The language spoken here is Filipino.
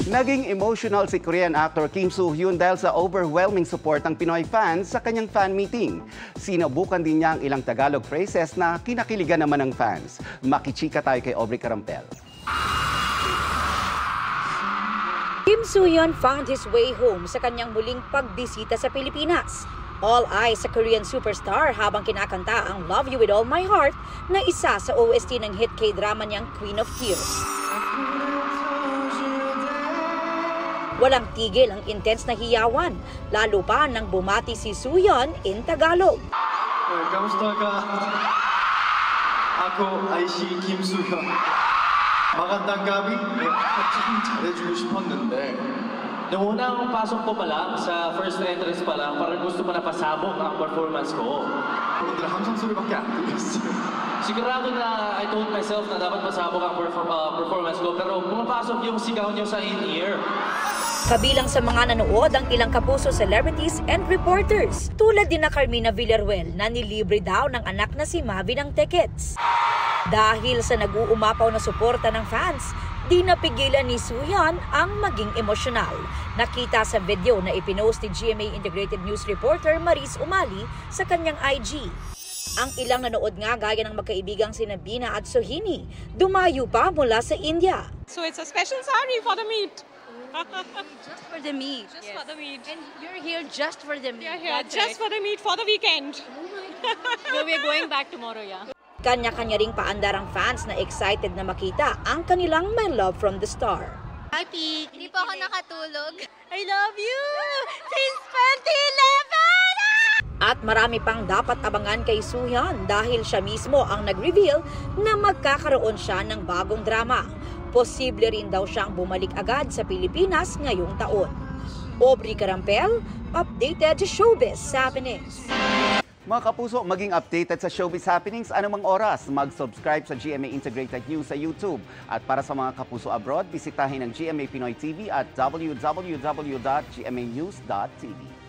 Naging emotional si Korean actor Kim Soo-hyun dahil sa overwhelming support ng Pinoy fans sa kanyang fan meeting. Sinubukan din niya ang ilang Tagalog phrases na kinakiligan naman ng fans. Makichika tayo kay Aubrey Carampel. Kim Soo-hyun found his way home sa kanyang muling pagbisita sa Pilipinas. All eyes sa Korean superstar habang kinakanta ang Love You With All My Heart na isa sa OST ng hit K-drama niyang Queen of Tears. Walang tigil ang intense na hiyawan, lalo pa nang bumati si Soo-hyun in Tagalog. Kamusta ka? Ako ay si Kim Soo-hyun. Magandang gabi. 참 잘해주고 싶었는데. Nung unang pasok ko pa lang, sa first entrance pa lang, parang gusto mo na pasabog ang performance ko. 여러분들 함성 소리밖에 안 들렸어요. Sigurado na I told myself na dapat pasabog ang performance ko, pero pumapasok yung sigaw niyo sa in-ear. Kabilang sa mga nanood ang ilang kapuso celebrities and reporters, tulad din na Carmina Villaruel na nilibre daw ng anak na si Mavi ng tickets. Dahil sa nag-uumapaw na suporta ng fans, di napigilan ni Soo-hyun ang maging emosyonal. Nakita sa video na ipinost ni GMA Integrated News reporter Maris Umali sa kanyang IG. Ang ilang nanood nga gaya ng magkaibigang sina Bina at Sohini, dumayo pa mula sa India. So it's a special sari for the meet. Just for the meet. Just for the meet. And you're here just for the meet. We are here just for the meet for the weekend. So we're going back tomorrow, yeah. Kanya-kanya ring paandar ang fans na excited na makita ang kanilang My Love from the Star. Happy. Hindi po ako nakatulog. I love you! Since 2011! At marami pang dapat abangan kay Soo-hyun dahil siya mismo ang nag-reveal na magkakaroon siya ng bagong drama. Posible rin daw siyang bumalik agad sa Pilipinas ngayong taon. Aubrey Carampel, updated showbiz happenings. Mga kapuso, maging updated sa showbiz happenings anumang oras. Mag-subscribe sa GMA Integrated News sa YouTube. At para sa mga kapuso abroad, bisitahin ang GMA Pinoy TV at www.gmanews.tv.